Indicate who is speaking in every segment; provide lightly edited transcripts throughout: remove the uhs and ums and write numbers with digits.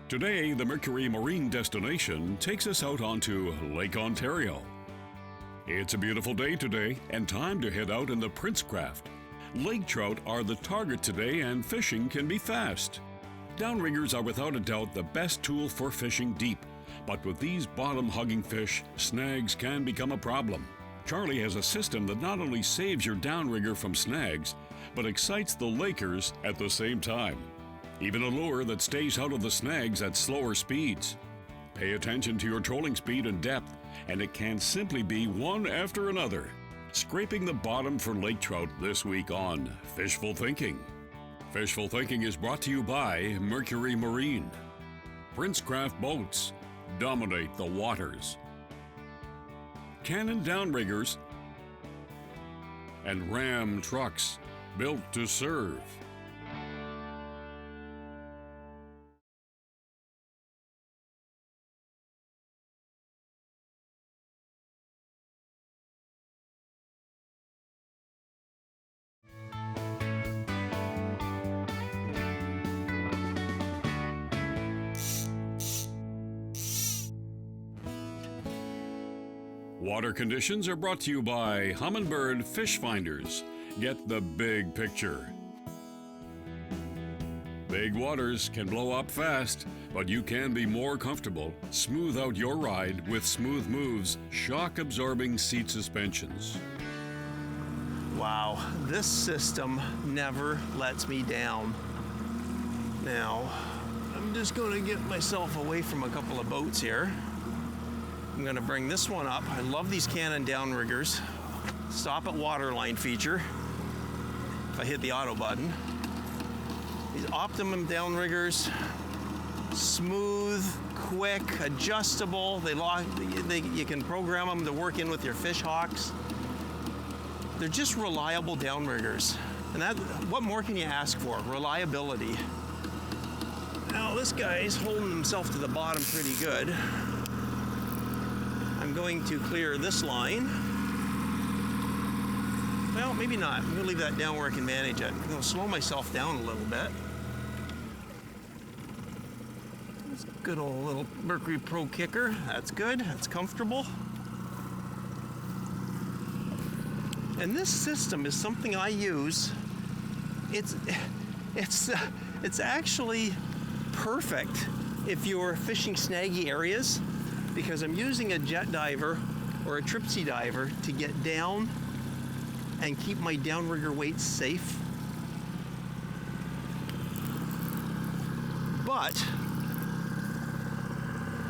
Speaker 1: Today, the Mercury Marine destination takes us out onto Lake Ontario. It's a beautiful day today and time to head out in the Princecraft. Lake trout are the target today and fishing can be fast. Downriggers are without a doubt the best tool for fishing deep, but with these bottom-hugging fish, snags can become a problem. Charlie has a system that not only saves your downrigger from snags, but excites the lakers at the same time. Even a lure that stays out of the snags at slower speeds. Pay attention to your trolling speed and depth, and it can simply be one after another. Scraping the bottom for lake trout this week on Fishful Thinking. Fishful Thinking is brought to you by Mercury Marine. Princecraft boats dominate the waters. Cannon downriggers and Ram trucks built to serve. Water conditions are brought to you by Humminbird Fish Finders. Get the big picture. Big waters can blow up fast, but you can be more comfortable. Smooth out your ride with Smooth Move's shock-absorbing seat suspensions.
Speaker 2: Wow, this system never lets me down. Now, I'm just going to get myself away from a couple of boats here. I'm going to bring this one up. I love these Cannon downriggers. Stop at waterline feature. If I hit the auto button. These Optimum downriggers, smooth, quick, adjustable. You can program them to work in with your fish hawks. They're just reliable downriggers. And what more can you ask for? Reliability. Now this guy's holding himself to the bottom pretty good. I'm going to clear this line. Well, maybe not. I'm going to leave that down where I can manage it. I'm going to slow myself down a little bit. This good old little Mercury Pro kicker. That's good. That's comfortable. And this system is something I use. It's actually perfect if you're fishing snaggy areas, because I'm using a jet diver or a tripsy diver to get down and keep my downrigger weights safe. But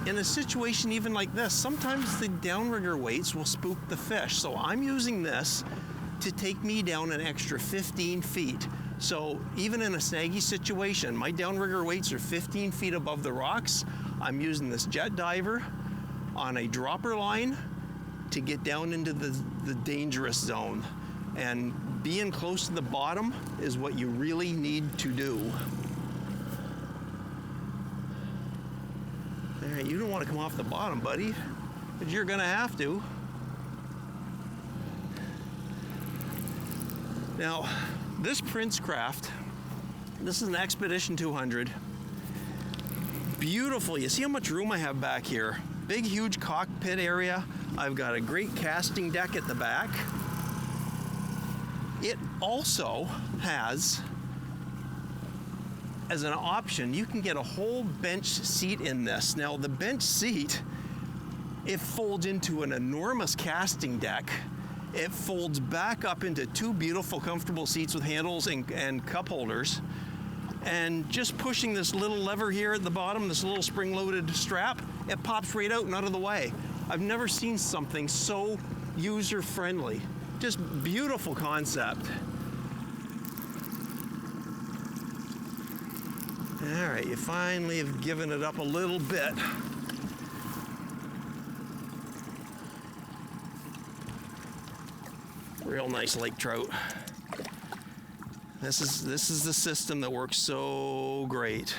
Speaker 2: in a situation even like this, sometimes the downrigger weights will spook the fish. So I'm using this to take me down an extra 15 feet. So even in a snaggy situation, my downrigger weights are 15 feet above the rocks. I'm using this jet diver on a dropper line to get down into the dangerous zone. And being close to the bottom is what you really need to do. All right, you don't want to come off the bottom, buddy, but you're gonna have to. Now, this Princecraft, this is an Expedition 200. Beautiful, you see how much room I have back here? Big, huge cockpit area. I've got a great casting deck at the back. It also has, as an option, you can get a whole bench seat in this. Now, the bench seat, it folds into an enormous casting deck. It folds back up into two beautiful, comfortable seats with handles and cup holders. And just pushing this little lever here at the bottom, this little spring-loaded strap, it pops right out and out of the way. I've never seen something so user-friendly. Just beautiful concept. All right, you finally have given it up a little bit. Real nice lake trout. This is the system that works so great.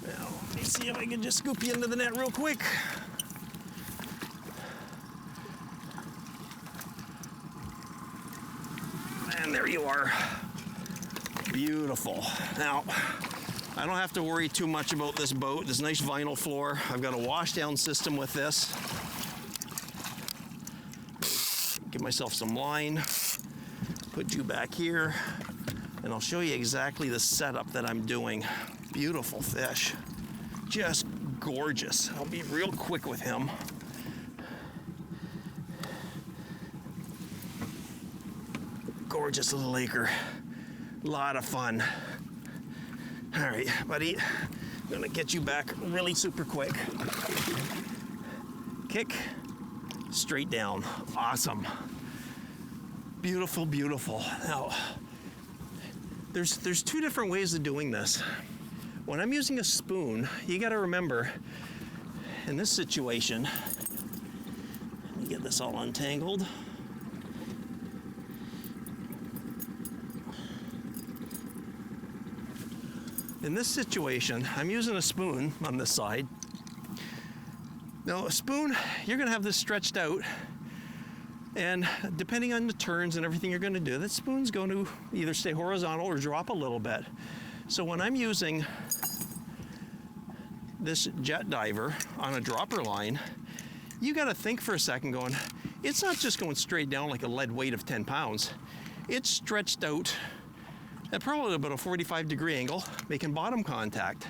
Speaker 2: Now, let me see if I can just scoop you into the net real quick. And there you are. Beautiful. Now, I don't have to worry too much about this boat. This nice vinyl floor. I've got a wash down system with this. Give myself some line. Put you back here. And I'll show you exactly the setup that I'm doing. Beautiful fish. Just gorgeous. I'll be real quick with him. Gorgeous little acre. Lot of fun. All right, buddy. I'm gonna get you back really super quick. Kick, straight down. Awesome. Beautiful, beautiful. Now, there's two different ways of doing this. When I'm using a spoon, you gotta remember, in this situation, let me get this all untangled. In this situation, I'm using a spoon on this side. Now, a spoon, you're gonna have this stretched out, and depending on the turns and everything you're gonna do, that spoon's going to either stay horizontal or drop a little bit. So when I'm using this jet diver on a dropper line, you gotta think for a second going, it's not just going straight down like a lead weight of 10 pounds. It's stretched out at probably about a 45-degree angle, making bottom contact.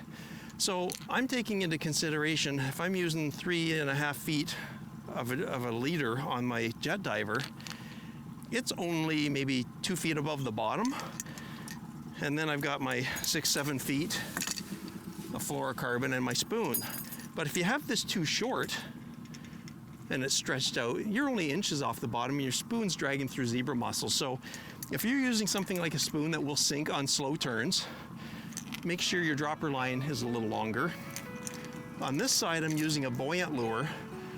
Speaker 2: So I'm taking into consideration, if I'm using 3.5 feet of a leader on my jet diver, it's only maybe 2 feet above the bottom. And then I've got my 6-7 feet of fluorocarbon and my spoon. But if you have this too short and it's stretched out, you're only inches off the bottom and your spoon's dragging through zebra mussels. So if you're using something like a spoon that will sink on slow turns, make sure your dropper line is a little longer. On this side, I'm using a buoyant lure,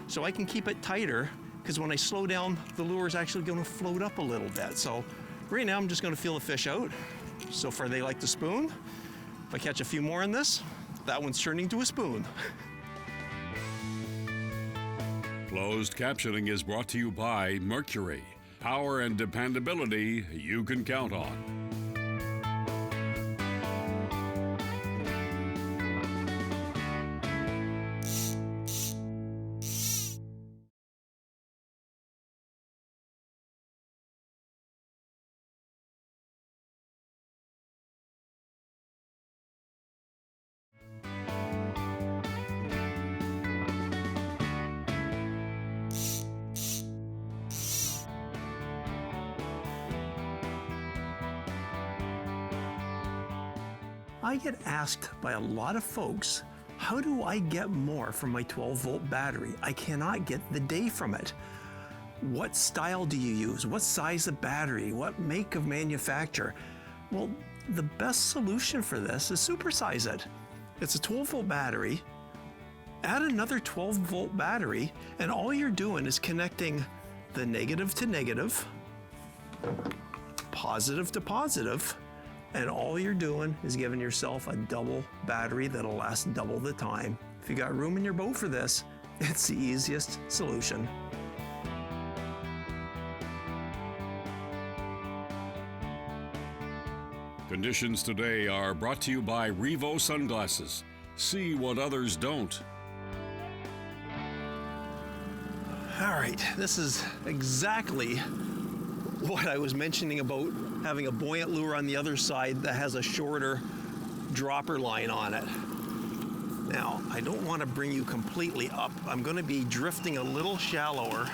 Speaker 2: so I can keep it tighter, because when I slow down, the lure is actually going to float up a little bit. So right now, I'm just going to feel the fish out. So far, they like the spoon. If I catch a few more in this, that one's turning to a spoon.
Speaker 1: Closed captioning is brought to you by Mercury. Power and dependability you can count on.
Speaker 2: I get asked by a lot of folks, how do I get more from my 12-volt battery? I cannot get the day from it. What style do you use? What size of battery? What make of manufacture? Well, the best solution for this is supersize it. It's a 12-volt battery. Add another 12-volt battery, and all you're doing is connecting the negative to negative, positive to positive, and all you're doing is giving yourself a double battery that'll last double the time. If you got room in your boat for this, it's the easiest solution.
Speaker 1: Conditions today are brought to you by Revo Sunglasses. See what others don't.
Speaker 2: All right, this is exactly what I was mentioning about having a buoyant lure on the other side that has a shorter dropper line on it. Now, I don't want to bring you completely up. I'm going to be drifting a little shallower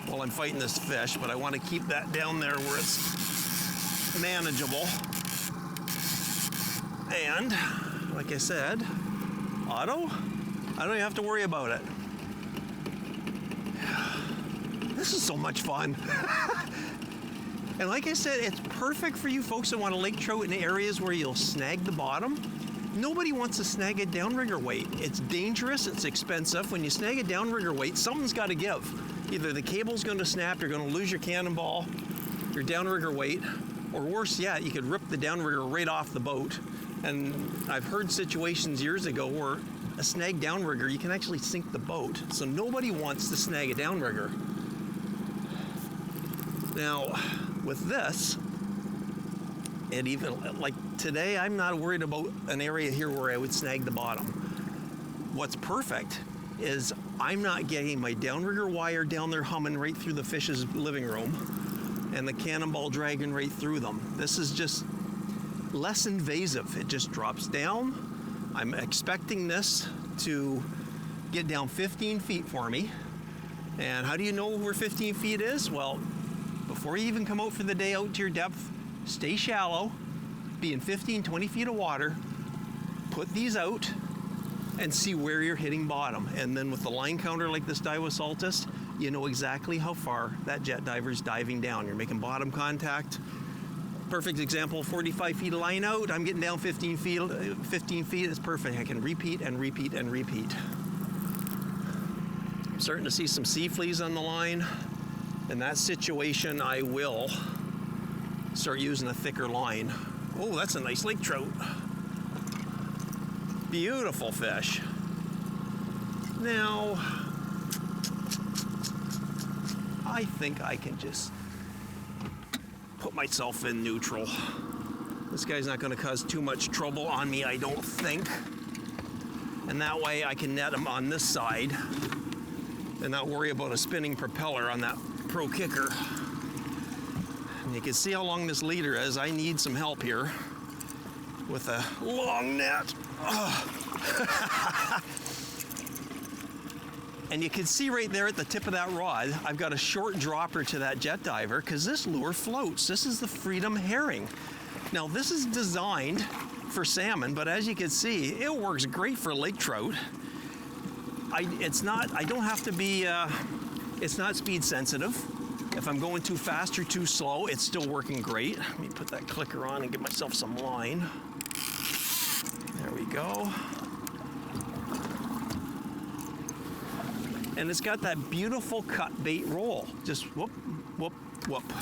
Speaker 2: while I'm fighting this fish, but I want to keep that down there where it's manageable. And, like I said, auto, I don't even have to worry about it. This is so much fun. And like I said, it's perfect for you folks that want to lake trout in areas where you'll snag the bottom. Nobody wants to snag a downrigger weight. It's dangerous, it's expensive. When you snag a downrigger weight, something's got to give. Either the cable's going to snap, you're going to lose your cannonball, your downrigger weight, or worse yet, you could rip the downrigger right off the boat. And I've heard situations years ago where a snag downrigger, you can actually sink the boat. So nobody wants to snag a downrigger. Now, with this, And even like today, I'm not worried about an area here where I would snag the bottom. What's perfect is I'm not getting my downrigger wire down there humming right through the fish's living room and the cannonball dragging right through them. This is just less invasive. It just drops down. I'm expecting this to get down 15 feet for me. And how do you know where 15 feet is? Well, before you even come out for the day out to your depth, stay shallow, be in 15, 20 feet of water, put these out, and see where you're hitting bottom. And then with the line counter like this dive with Saltus, you know exactly how far that jet diver's diving down. You're making bottom contact. Perfect example, 45 feet of line out, I'm getting down 15 feet. 15 feet is perfect. I can repeat and repeat and repeat. I'm starting to see some sea fleas on the line. In that situation, I will start using a thicker line. Oh, that's a nice lake trout. Beautiful fish. Now, I think I can just put myself in neutral. This guy's not going to cause too much trouble on me, I don't think. And that way I can net him on this side and not worry about a spinning propeller on that pro kicker. And you can see how long this leader is. I need some help here with a long net. And you can see right there at the tip of that rod, I've got a short dropper to that jet diver because this lure floats. This is the Freedom Herring. Now this is designed for salmon, but as you can see, it works great for lake trout. I don't have to be, it's not speed sensitive. If I'm going too fast or too slow, it's still working great. Let me put that clicker on and give myself some line. There we go. And it's got that beautiful cut bait roll. Just whoop, whoop, whoop.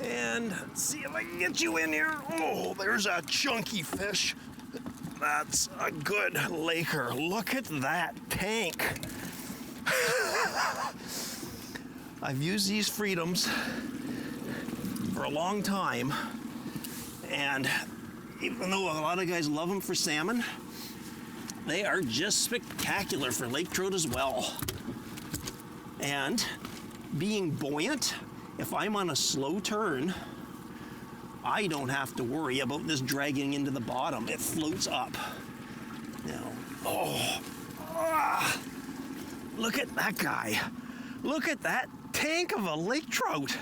Speaker 2: And let's see if I can get you in here. Oh, there's a chunky fish. That's a good laker. Look at that tank. I've used these Freedoms for a long time, and even though a lot of guys love them for salmon, they are just spectacular for lake trout as well. And being buoyant, if I'm on a slow turn, I don't have to worry about this dragging into the bottom. It floats up. Now, look at that guy. Look at that tank of a lake trout.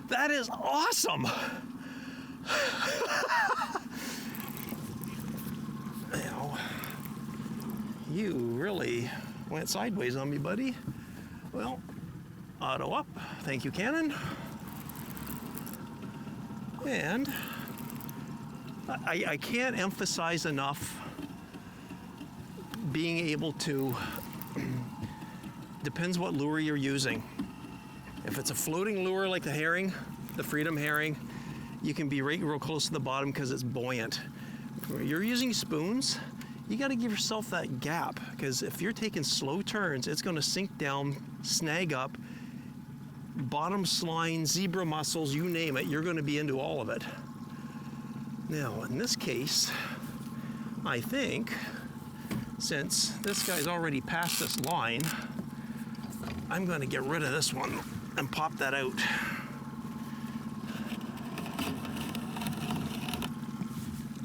Speaker 2: That is awesome. Now, you really went sideways on me, buddy. Well, auto up. Thank you, Canon. And I can't emphasize enough being able to, depends what lure you're using. If it's a floating lure like the herring, the Freedom Herring, you can be right real close to the bottom because it's buoyant. If you're using spoons, you got to give yourself that gap, because if you're taking slow turns, it's going to sink down, snag up, bottom slime, zebra mussels, you name it, you're going to be into all of it. Now, in this case, I think, since this guy's already past this line, I'm going to get rid of this one and pop that out.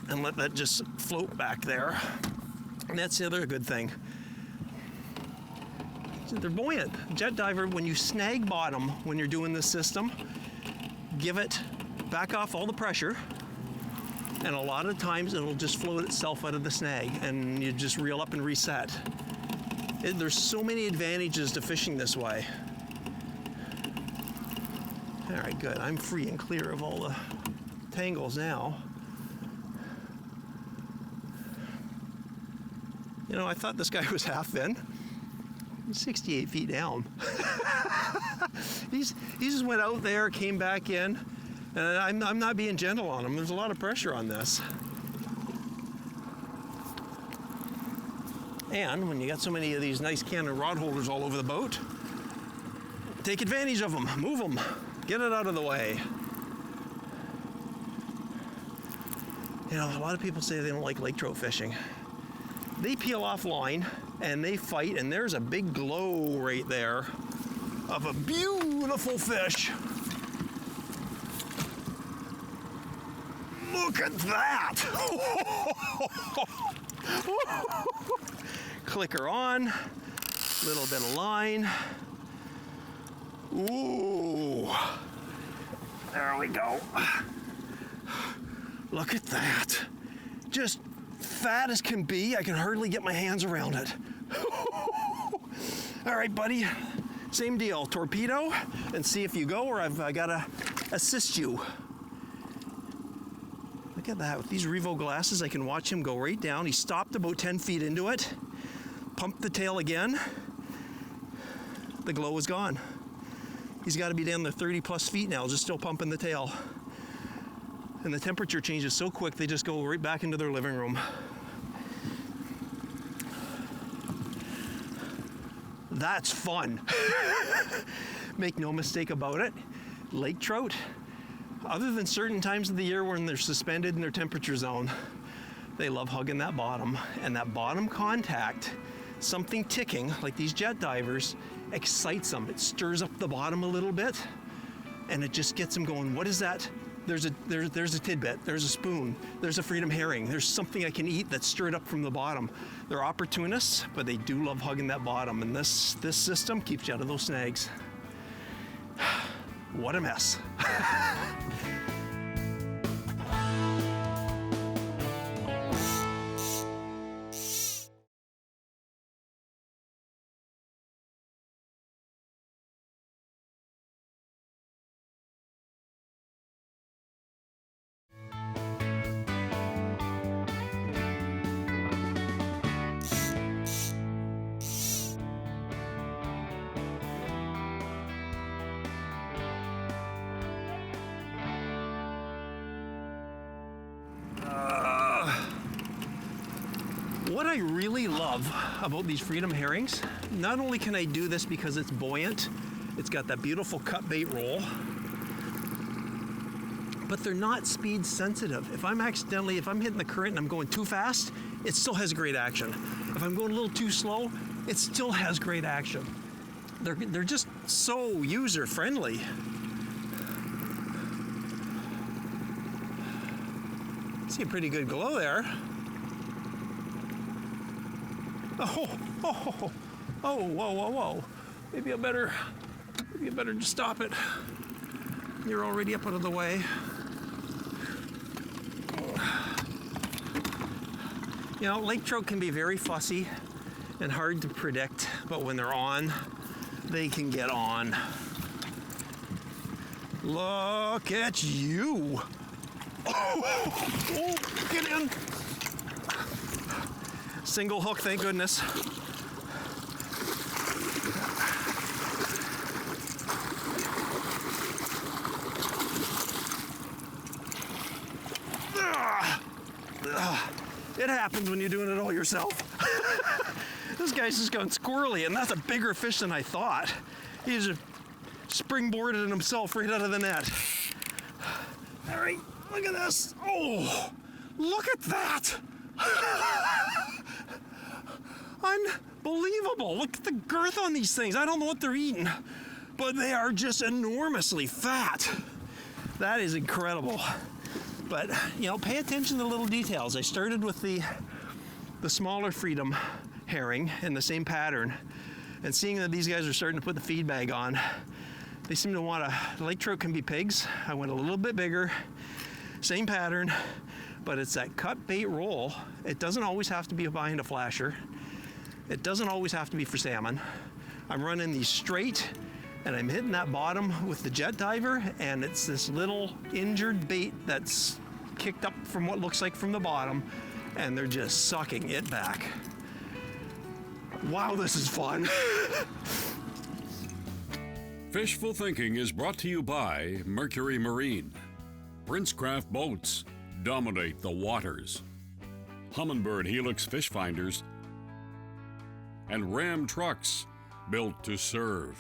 Speaker 2: And let that just float back there. And that's the other good thing. They're buoyant. Jet diver, when you snag bottom when you're doing this system, give it, back off all the pressure, and a lot of times it'll just float itself out of the snag and you just reel up and reset. There's so many advantages to fishing this way. All right, good. I'm free and clear of all the tangles now. You know, I thought this guy was half in. He's 68 feet down. He just went out there, came back in, and I'm not being gentle on him. There's a lot of pressure on this. And when you got so many of these nice Canon rod holders all over the boat, take advantage of them, move them, get it out of the way. You know, a lot of people say they don't like lake trout fishing. They peel off line and they fight, and there's a big glow right there of a beautiful fish. Look at that! Clicker on, little bit of line. Ooh, there we go. Look at that. Just fat as can be. I can hardly get my hands around it. All right, buddy, same deal. Torpedo and see if you go, or I've got to assist you. Look at that. With these Revo glasses, I can watch him go right down. He stopped about 10 feet into it, pumped the tail again. The glow is gone. He's got to be down to 30 plus feet now, just still pumping the tail. And the temperature changes so quick, they just go right back into their living room. That's fun. Make no mistake about it. Lake trout, other than certain times of the year when they're suspended in their temperature zone, they love hugging that bottom. And that bottom contact, something ticking, like these jet divers, excites them. It stirs up the bottom a little bit, and it just gets them going. What is that? There's a tidbit, there's a spoon, there's a freedom herring, there's something I can eat that's stirred up from the bottom. They're opportunists, but they do love hugging that bottom, and this system keeps you out of those snags. What a mess. What I really love about these freedom herrings, not only can I do this because it's buoyant, it's got that beautiful cut bait roll, but they're not speed sensitive. If I'm hitting the current and I'm going too fast, it still has great action. If I'm going a little too slow, it still has great action. They're just so user friendly. See a pretty good glow there. Oh, whoa. Maybe I better just stop it. You're already up out of the way. You know, lake trout can be very fussy and hard to predict, but when they're on, they can get on. Look at you. Oh, get in. Single hook, thank goodness. It happens when you're doing it all yourself. This guy's just gone squirrely, and that's a bigger fish than I thought. He just springboarded himself right out of the net. All right, look at this. Oh, look at that. Unbelievable. Look at the girth on these things. I don't know what they're eating, but they are just enormously fat. That is incredible. But, you know, pay attention to the little details. I started with the smaller freedom herring in the same pattern, and seeing that these guys are starting to put the feed bag on, they seem to want to, lake trout can be pigs. I went a little bit bigger, same pattern, but it's that cut bait roll. It doesn't always have to be behind a flasher. It doesn't always have to be for salmon. I'm running these straight, and I'm hitting that bottom with the jet diver, and it's this little injured bait that's kicked up from what looks like from the bottom, and they're just sucking it back. Wow, this is fun.
Speaker 1: Fishful Thinking is brought to you by Mercury Marine. Princecraft boats dominate the waters. Humminbird Helix fish finders and Ram trucks built to serve.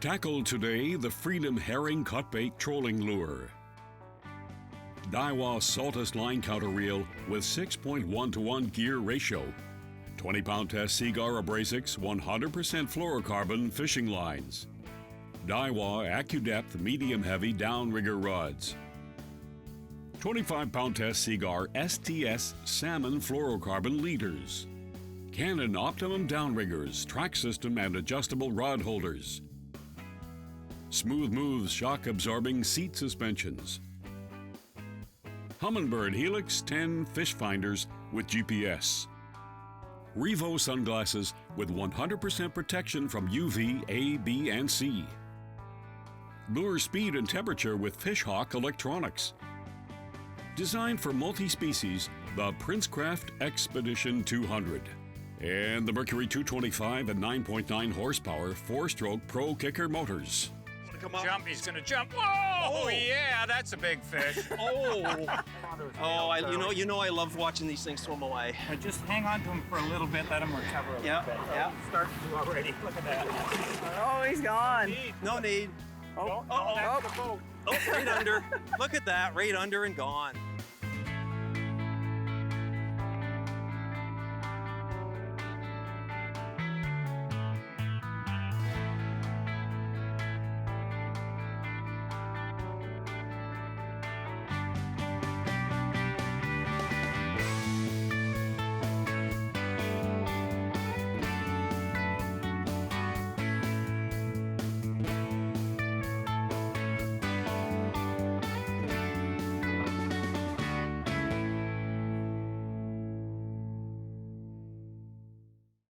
Speaker 1: Tackle today the Freedom Herring Cutbait Trolling Lure. Daiwa Saltus Line Counter Reel with 6.1 to 1 gear ratio. 20-pound test Seagar Abrasics 100% fluorocarbon fishing lines. Daiwa AccuDepth medium heavy downrigger rods. 25-pound test Seagar STS salmon fluorocarbon leaders. Canon Optimum downriggers, track system and adjustable rod holders. Smooth Moves shock absorbing seat suspensions. Humminbird Helix 10 fish finders with GPS. Revo sunglasses with 100% protection from UV, A, B, and C. Lure speed and temperature with Fishhawk electronics. Designed for multi-species, the Princecraft Expedition 200. And the Mercury 225 and 9.9 horsepower 4-stroke Pro Kicker motors.
Speaker 3: Come on. Jump, he's gonna jump. Whoa! Oh, yeah, that's a big fish.
Speaker 2: You know I love watching these things swim away.
Speaker 3: Just hang on to him for a little bit, let him recover a little bit.
Speaker 2: Yeah.
Speaker 3: Starting to already. Look at that.
Speaker 4: Oh, he's gone.
Speaker 2: No need.
Speaker 3: That's the boat.
Speaker 2: Oh, right under. Look at that, right under and gone.